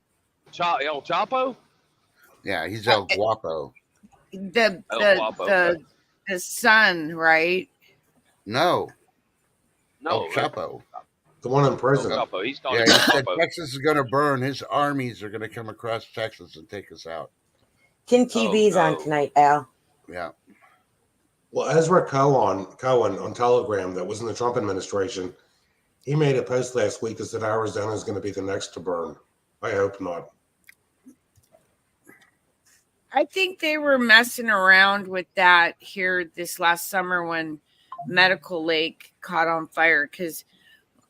Chapo? Yeah, he's El Guapo. The El the Guapo, the, okay. the son, right? No, No. El Chapo. The one in El prison. Chapo. He's calling Yeah, him he El said Chapo. Texas is going to burn. His armies are going to come across Texas and take us out. Tin TV's on no. tonight, Al. Yeah. Well, Ezra Cohen on Telegram, that was in the Trump administration, he made a post last week that said Arizona is going to be the next to burn. I hope not. I think they were messing around with that here this last summer when Medical Lake caught on fire, because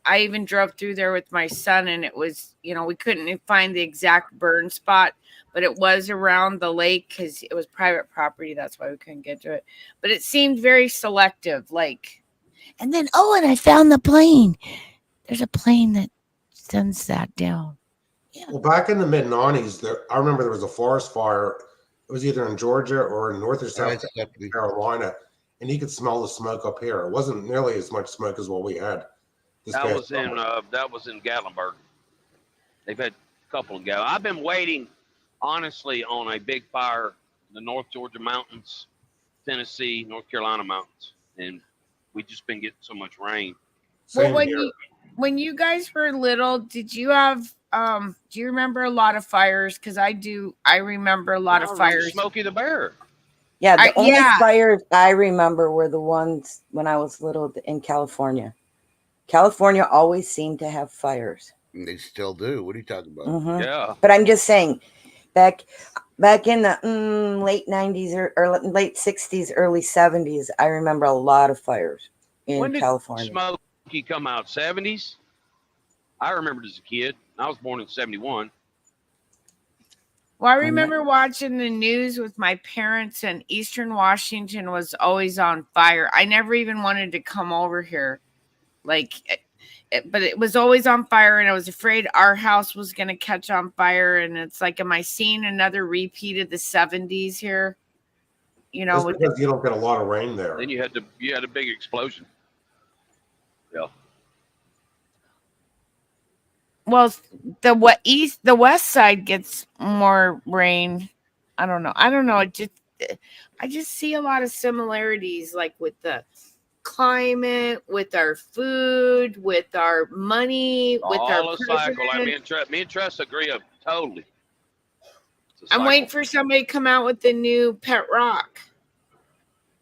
I even drove through there with my son, and it was, we couldn't find the exact burn spot, but it was around the lake because it was private property. That's why we couldn't get to it. But it seemed very selective. And then, and I found the plane. There's a plane that sends that down. Yeah. Well, back in the mid '90s, I remember there was a forest fire. It was either in Georgia or in North or South Carolina, and you could smell the smoke up here. It wasn't nearly as much smoke as what we had. That was in Gatlinburg. They've had a couple in Gatlinburg. I've been waiting, honestly, on a big fire in the North Georgia mountains, Tennessee, North Carolina mountains, and we've just been getting so much rain. Same Well, here. when you guys were little, did you have do you remember a lot of fires? Because I do. I remember a lot of fires. Smokey the Bear. Yeah, the only yeah. fires I remember were the ones when I was little in California. California always seemed to have fires. And they still do. What are you talking about? Mhm. Yeah. But I'm just saying, back in the late 90s or late 60s, early 70s, I remember a lot of fires in When did California. Smokey come out? 70s? I remember it as a kid. I was born in 71. Well, I remember watching the news with my parents, and Eastern Washington was always on fire. I never even wanted to come over here. But it was always on fire, and I was afraid our house was going to catch on fire. And it's like, am I seeing another repeat of the 70s here? Just because you don't get a lot of rain there. Then you had a big explosion. Yeah. Well, the west side gets more rain. I don't know. I just see a lot of similarities, like with the climate, with our food, with our money, with our cycle. president. Me and Tress agree totally. I'm waiting for somebody to come out with the new pet rock,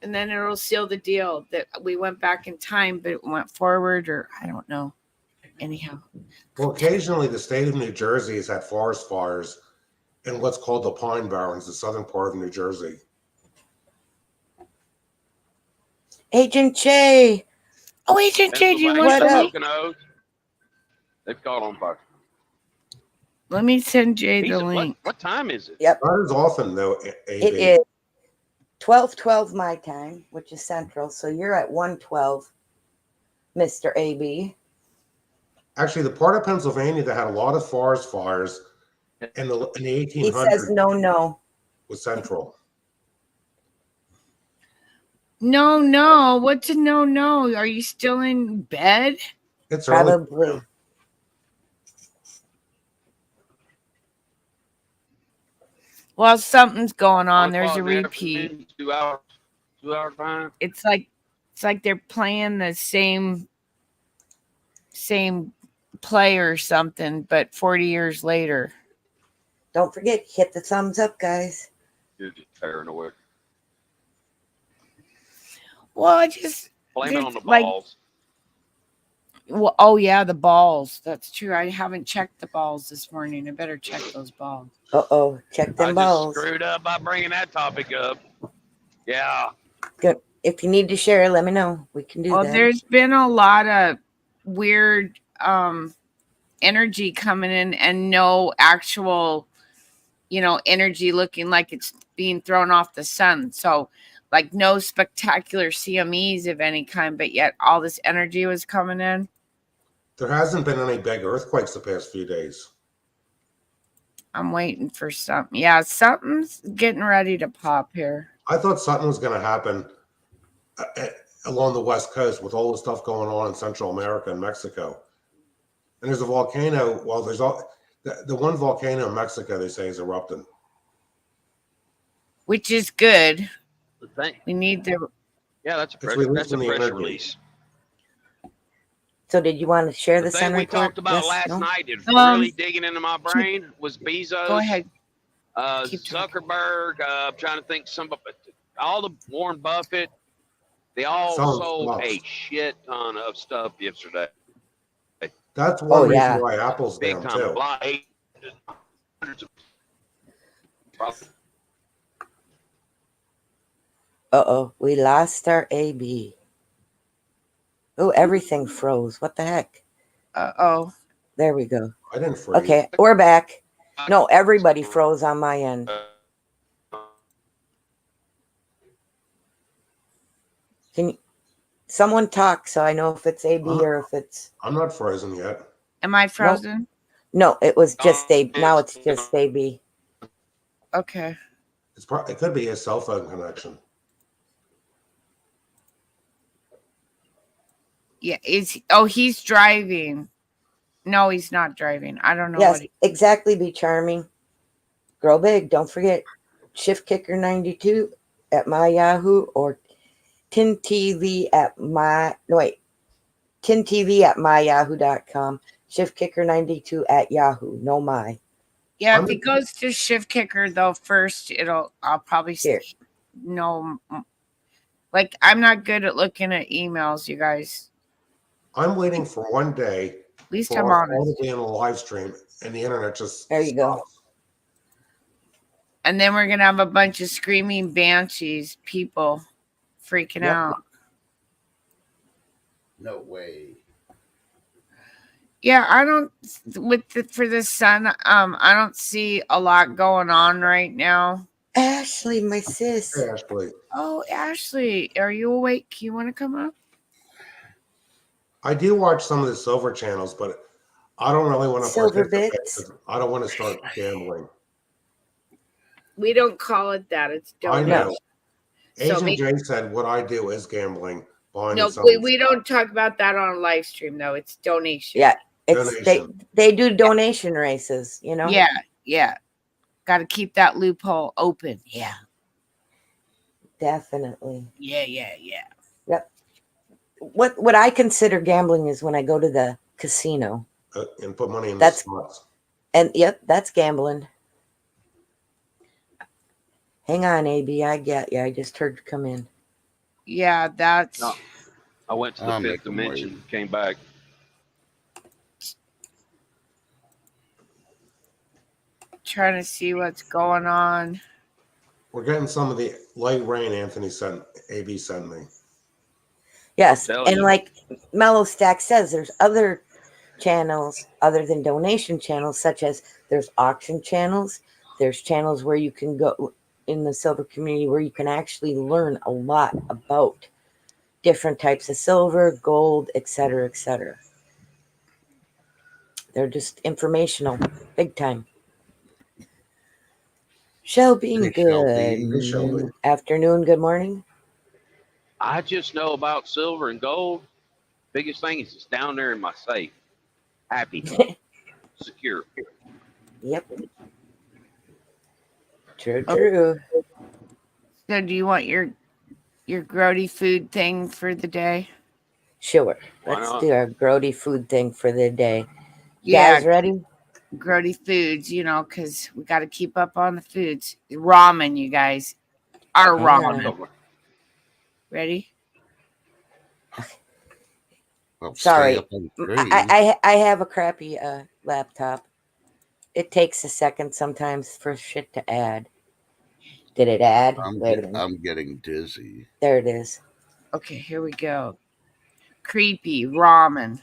and then it'll seal the deal that we went back in time, but it went forward, or I don't know. Anyhow. Well, occasionally the state of New Jersey has had forest fires in what's called the Pine Barrens, the southern part of New Jersey. Agent Jay. Oh, Agent Jay, do you want to? They've caught on fire. Let me send Jay the link. What time is it? Yep. Not as often, though, AB. It is 12:12 my time, which is Central. So you're at 1:12, Mr. AB. Actually, the part of Pennsylvania that had a lot of forest fires in the 1800s He says no. was Central. No. What's a no? Are you still in bed? It's early. Probably. Well, something's going on. There's a repeat. 2 hours. 2 hour time. It's like they're playing the same play or something, but 40 years later. Don't forget, hit the thumbs up, guys. You're just paranoid. Well, I just blame it on the balls. Well, oh yeah, the balls. That's true. I haven't checked the balls this morning. I better check those balls. Check them balls. Just screwed up by bringing that topic up. Yeah. Good. If you need to share, let me know. We can do that. Well, there's been a lot of weird energy coming in, and no actual, energy looking like it's being thrown off the sun. So, like, no spectacular CMEs of any kind, but yet all this energy was coming in. There hasn't been any big earthquakes the past few days. I'm waiting for something. Yeah, something's getting ready to pop here. I thought something was going to happen along the West Coast with all the stuff going on in Central America and Mexico. And there's a volcano. Well, there's the one volcano in Mexico they say is erupting. Which is good. We need the. Yeah, that's a pressure release. So did you want to share the thing we report? talked about last night is really digging into my brain was Bezos. Go ahead. Zuckerberg. I'm trying to think all the Warren Buffett. They all sold a shit ton of stuff yesterday. That's one reason why Apple's down too. Uh-oh, we lost our AB. Oh, everything froze. What the heck? Oh. There we go. I didn't freeze. Okay, we're back. No, everybody froze on my end. Can someone talk so I know if it's AB or if it's... I'm not frozen yet. Am I frozen? No, it was just AB. Now it's just AB. Okay. It could be a cell phone connection. Yeah. He's driving. No, he's not driving. I don't know Yes, what exactly. Be charming. Grow big. Don't forget ShiftKicker92 at my Yahoo or TinTV at TinTV at myyahoo.com. ShiftKicker92 at Yahoo. No my. Yeah, if he goes to Shift Kicker though first, I'll probably Here. no. Like I'm not good at looking at emails, you guys. I'm waiting for one day At least for I'm us all honest. to be on a live stream and the internet just There you go. stops. And then we're gonna have a bunch of screaming banshees, people freaking Yep. out. No way. Yeah, I don't for the sun. I don't see a lot going on right now. Ashley, my sis. Hey, Ashley. Oh, Ashley, are you awake? You want to come up? I do watch some of the silver channels, but I don't really want to Silver participate bits. 'cause I don't want to start gambling. We don't call it that. It's I donation. know. So Asian make- Jay said what I do is gambling. Buying No, and selling we stuff. don't talk about that on a live stream though. It's donation. Yeah, it's Donation. they do donation races, you know? Yeah. Got to keep that loophole open. Yeah. Definitely. Yeah. What I consider gambling is when I go to the casino. And put money in That's- the slots. And yep, that's gambling. Hang on, AB, I get you. I just heard you come in. Yeah, that's No. I went to the I'll make fifth them dimension, came back. trying to see what's going on. We're getting some of the light rain AB sent me. Yes, Tell and you. like Mellow Stack says, there's other channels other than donation channels, such as there's auction channels. There's channels where you can go in the silver community where you can actually learn a lot about different types of silver, gold, etc., etc. They're just informational, big time. Shelby, Hey, good Shelby. Hey, Shelby. afternoon, good morning. I just know about silver and gold. Biggest thing is it's down there in my safe. Happy, secure. Yep. True. So do you want your grody food thing for the day? Sure. Why Let's not? do our grody food thing for the day. Yeah, Guys, ready? grody foods, because we got to keep up on the foods. Ramen, you guys. Our Hang ramen. on. Ready? Well, stay Sorry. up on the tree. I have a crappy laptop. It takes a second sometimes for shit to add. Did it add? Wait a minute. I'm getting dizzy. There it is. Okay, here we go. Creepy ramen.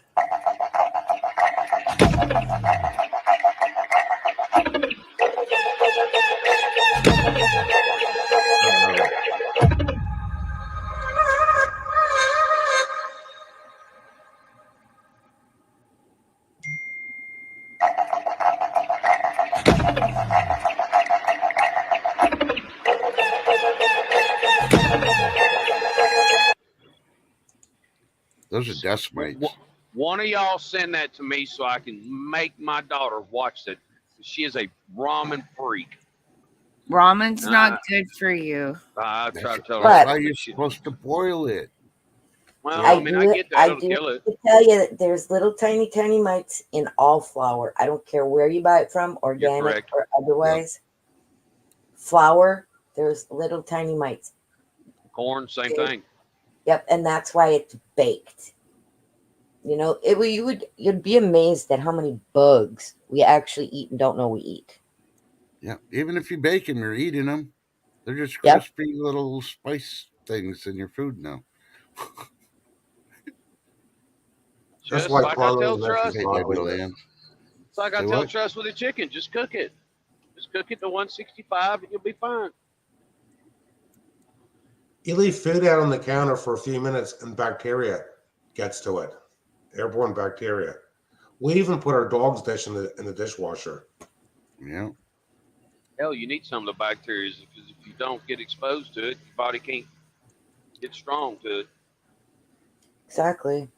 Those are decimates. One of y'all send that to me so I can make my daughter watch that. She is a ramen freak. Ramen's not Ah. good for you. I try to tell her. But- How are you supposed to boil it? Well, I I mean, do I it- get that. I It'll do kill it. to tell you that there's little tiny mites in all flour. I don't care where you buy it from, organic correct. or otherwise. Flour, there's little tiny mites. Corn, same thing. Yep, and that's why it's baked. You know, you'd be amazed at how many bugs we actually eat and don't know we eat. Yeah. Even if you bake them, you're eating them. They're just Yep. crispy little spice things in your food now. That's Just why like I Carlos tell mentions Trust, Hate that broccoli. Joanne. it's like I Say tell what? Trust with the chicken. Just cook it. Just cook it to 165 and you'll be fine. You leave food out on the counter for a few minutes and bacteria gets to it. Airborne bacteria. We even put our dog's dish in the dishwasher. Yeah. Hell, you need some of the bacteria because if you don't get exposed to it, your body can't get strong to it. Exactly.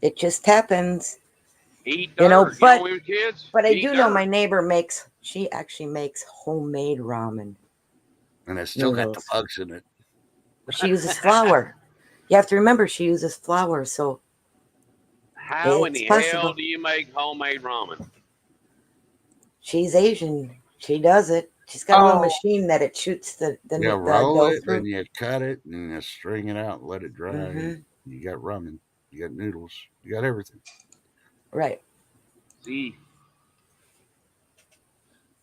It just happens. Eat You know, dirt. but- when we were kids, But I eat do know dirt. my neighbor she actually makes homemade ramen. And it's still got the Noodles. bugs in it. She uses flour. You have to remember she uses flour, so How in It's the possible. hell do you make homemade ramen? she's Asian. She does it. She's got a little Oh. machine that it shoots the You roll dough it, through. and you cut it, and you string it out, and let it dry. Mhm. You got ramen. You got noodles. You got everything. Right. See,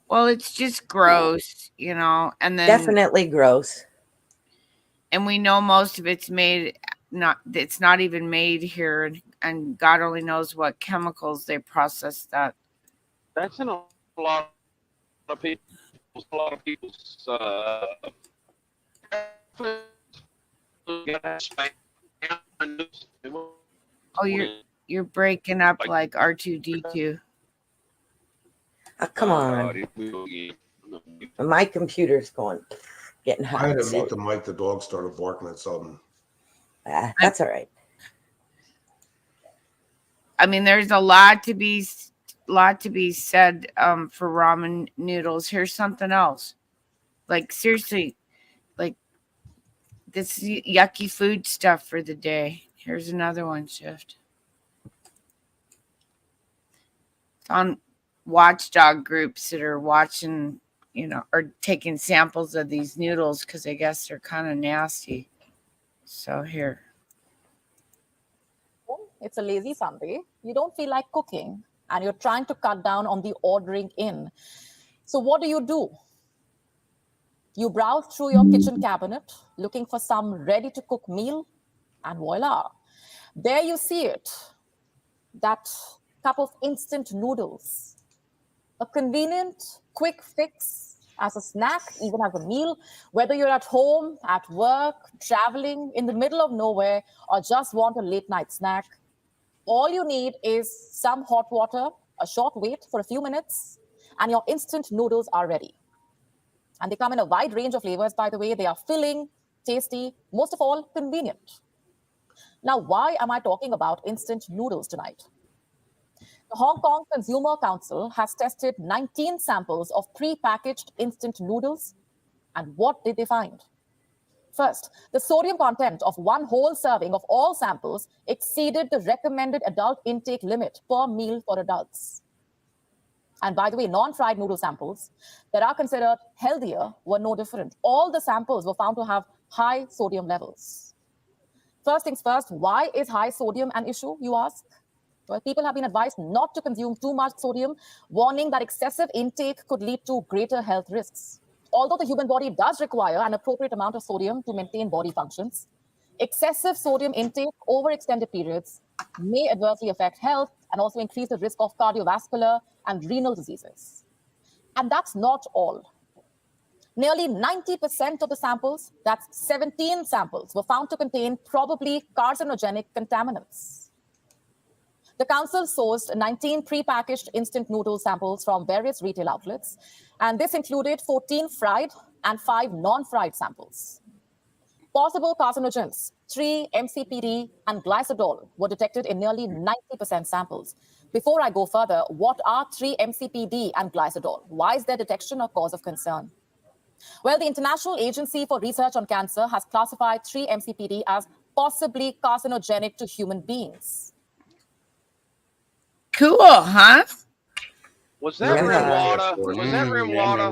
Well, it's just gross, you know. And then Definitely gross. and we know most of it's not even made here, and God only knows what chemicals they process that. that's in a lot of people's Oh, you're breaking up like R2D2. Come on. My computer's getting I hot. had to So, mute the mic. The dog started barking at something. that's all right. I mean, there's a lot to be said for ramen noodles. Here's something else. Like seriously, like this yucky food stuff for the day. Here's another one, Shift. On watchdog groups that are watching, or taking samples of these noodles because I guess they're kind of nasty. So here. It's a lazy Sunday. You don't feel like cooking and you're trying to cut down on the ordering in. So what do? You browse through your kitchen cabinet looking for some ready to cook meal, and voila, there you see it. That cup of instant noodles. A convenient, quick fix as a snack, even as a meal, whether you're at home, at work, traveling, in the middle of nowhere, or just want a late night snack. All you need is some hot water, a short wait for a few minutes, and your instant noodles are ready. And they come in a wide range of flavors, by the way. They are filling, tasty, most of all, convenient. Now, why am I talking about instant noodles tonight? The Hong Kong Consumer Council has tested 19 samples of pre-packaged instant noodles. And what did they find? First, the sodium content of one whole serving of all samples exceeded the recommended adult intake limit per meal for adults. And by the way, non-fried noodle samples that are considered healthier were no different. All the samples were found to have high sodium levels. First things first, why is high sodium an issue, you ask? Well, people have been advised not to consume too much sodium, warning that excessive intake could lead to greater health risks. Although the human body does require an appropriate amount of sodium to maintain body functions, excessive sodium intake over extended periods may adversely affect health and also increase the risk of cardiovascular and renal diseases. And that's not all. Nearly 90% of the samples, that's 17 samples, were found to contain probably carcinogenic contaminants. The council sourced 19 pre-packaged instant noodle samples from various retail outlets, and this included 14 fried and 5 non-fried samples. Possible carcinogens, 3-MCPD and glycidol, were detected in nearly 90% samples. Before I go further, what are 3-MCPD and glycidol? Why is their detection a cause of concern? Well, the International Agency for Research on Cancer has classified 3-MCPD as possibly carcinogenic to human beings. Cool, huh? Was that Yeah. rim water? Was that rim water?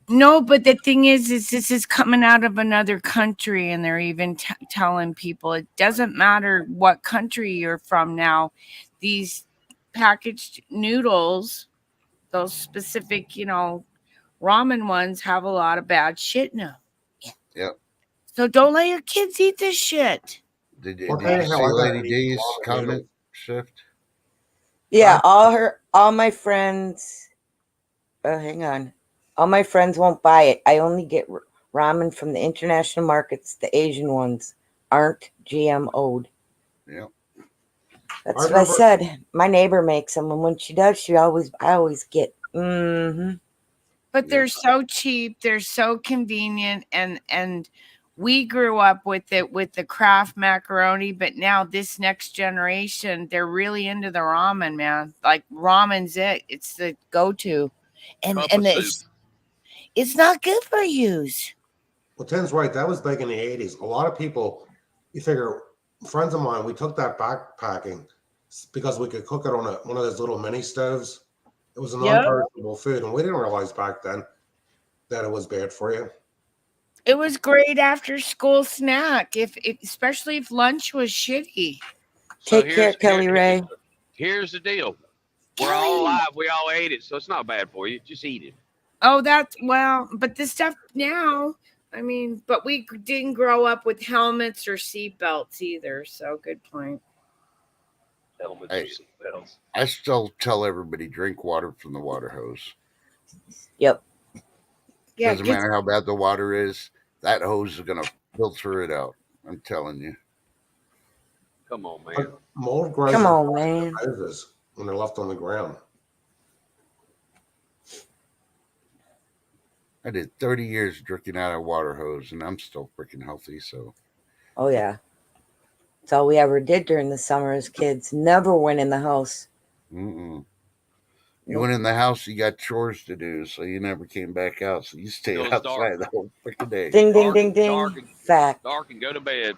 No, but the thing is this is coming out of another country, and they're even telling people it doesn't matter what country you're from now. These packaged noodles, those specific, ramen ones, have a lot of bad shit in them. Yep. So don't let your kids eat this shit. Did Well, you anyhow, see I got Lady to eat D's ramen comment noodles. shift? Yeah, Huh? all my friends. Oh, hang on. All my friends won't buy it. I only get ramen from the international markets. The Asian ones aren't GMO'd. Yep. That's I what I remember. said. My neighbor makes them, and when she does, I always get. But Yep. they're so cheap, they're so convenient, and we grew up with it with the Kraft macaroni, but now this next generation, they're really into the ramen, man. Like ramen's it. It's the go-to. And Cup and of soup. it's not good for you. Well, Tim's right. That was back in the 80s. A lot of people, you figure, friends of mine, we took that backpacking because we could cook it on one of those little mini stoves. It was an Yep. unperishable food, and we didn't realize back then that it was bad for you. It was great after school snack, if especially if lunch was shitty. So Take care, Kelly Ray. here's the deal. We're all Kelly. alive. We all ate it, so it's not bad for you. Just eat it. Oh, but this stuff now, I mean, but we didn't grow up with helmets or seatbelts either. So good point. Helmets Hey. or seatbelts. I still tell everybody drink water from the water hose. Yep. Yeah, Doesn't matter how bad the water is, that hose is going to filter it out. I'm telling you. Come on, man. But mold grows Come in on, man. hoses when they're left on the ground. I did 30 years drinking out of a water hose, and I'm still freaking healthy. So, Oh yeah. That's all we ever did during the summer as kids. Never went in the house. you Nope. went in the house, you got chores to do, so you never came back out. So you stayed It was outside dark. the whole freaking day. Ding, ding, Dark- ding, ding. dark- Fact. Dark and go to bed.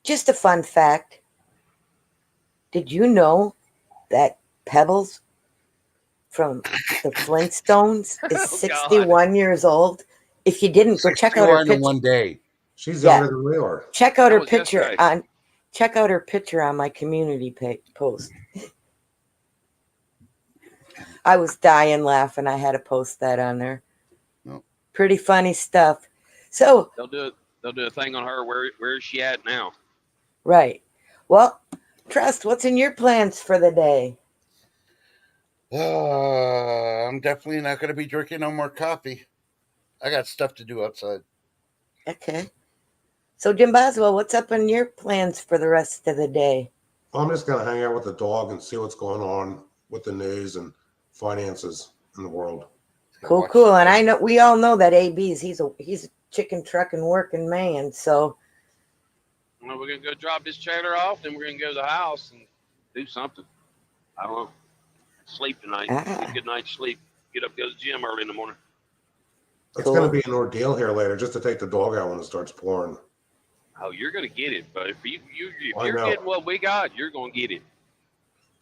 Just a fun fact. Did you know that Pebbles from the Flintstones is Oh, 61 years old? If you didn't, go check out her 61 in picture. one day. She's Yeah. younger than we are. Check out That her was picture yesterday. check out her picture on my community post. I was dying laughing. I had to post that on there. Nope. Pretty funny stuff. So, They'll do a thing on her. Where is she at now? right. Well, Trust, what's in your plans for the day? I'm definitely not going to be drinking no more coffee. I got stuff to do outside. Okay. So, Jim Boswell, what's up in your plans for the rest of the day? I'm just going to hang out with the dog and see what's going on with the news and finances in the world. Cool, Watch cool. And the- I know we all know that AB's he's a chicken trucking working man. So Well, we're gonna go drop this trailer off, then we're gonna go to the house and do something. I don't know. Sleep tonight. Ah. Get a good night's sleep. Get up, go to the gym early in the morning. It's Cool. going to be an ordeal here later just to take the dog out when it starts pouring. Oh, you're gonna get it, but if I you're know. getting what we got, you're gonna get it.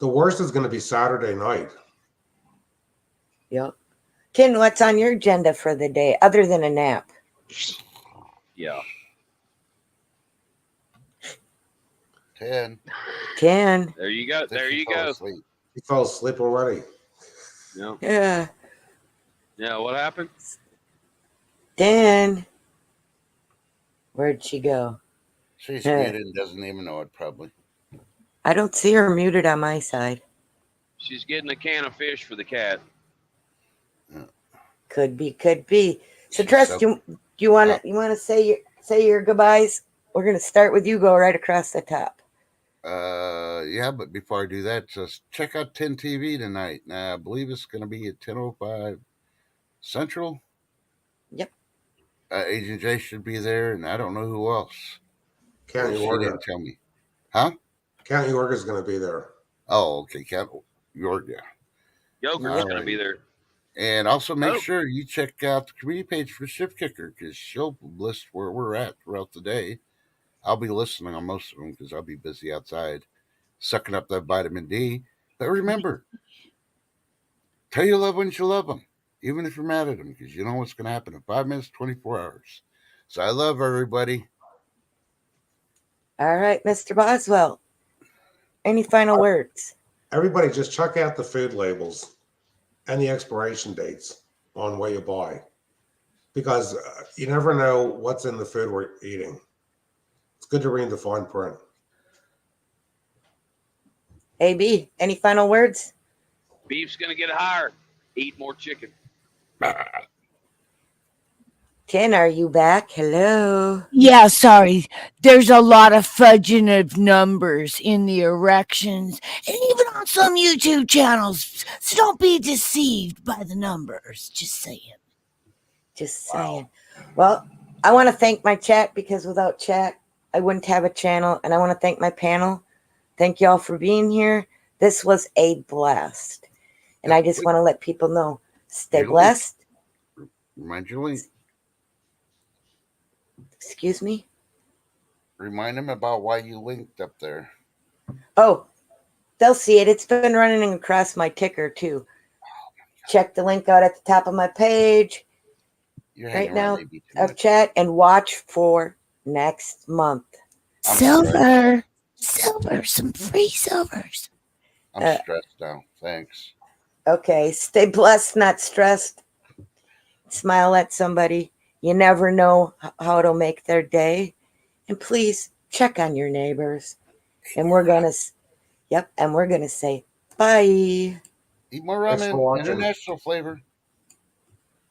The worst is going to be Saturday night. yep. Ken, what's on your agenda for the day other than a nap? Yeah. 10. Ken. There you go. I think There she you fell go. asleep. He fell asleep already. Yeah. Yeah. Yeah. What happened? Dan. Where'd she go? She's Yeah. muted and doesn't even know it, probably. I don't see her muted on my side. She's getting a can of fish for the cat. Could be, could be. So She's Trust, so- you wanna say your goodbyes? We're gonna start with you. Go right across the top. Yeah, but before I do that, just check out 10 TV tonight. I believe it's going to be at 10:05 Central. Yep. Agent J should be there, and I don't know who else. County She Yorga. didn't tell me. Huh? County Yorga is going to be there. Oh, okay. Yorga. Yoker's All gonna right. be there. And also make Oh. sure you check out the community page for Shift Kicker because she'll list where we're at throughout the day. I'll be listening on most of them because I'll be busy outside sucking up that vitamin D. But remember, tell your loved ones you love them, even if you're mad at them, because you know what's going to happen in 5 minutes, 24 hours. So I love everybody. All right, Mr. Boswell. Any final words? Everybody just check out the food labels and the expiration dates on what you buy. because you never know what's in the food we're eating. It's good to read the fine print. AB, any final words? Beef's gonna get higher. Eat more chicken. Ken, are you back? Hello. Yeah, sorry. There's a lot of fudging of numbers in the erections and even on some YouTube channels. So don't be deceived by the numbers. Just saying. Just saying. Well, I want to thank my chat because without chat, I wouldn't have a channel. And I want to thank my panel. Thank you all for being here. This was a blast. And I just want to let people know, stay Really? blessed. Remind your link. Excuse me. Remind them about why you linked up there. Oh, they'll see it. It's been running across my ticker too. Check the link out at the top of my page You're right hanging now around AB too of much. chat and watch for next month. I'm Silver. Silver. Some free silvers. I'm stressed now. Thanks. Okay, stay blessed, not stressed. Smile at somebody. You never know how it'll make their day. And please check on your neighbors. And we're gonna say bye. Eat more Thanks for ramen. watching. International flavor.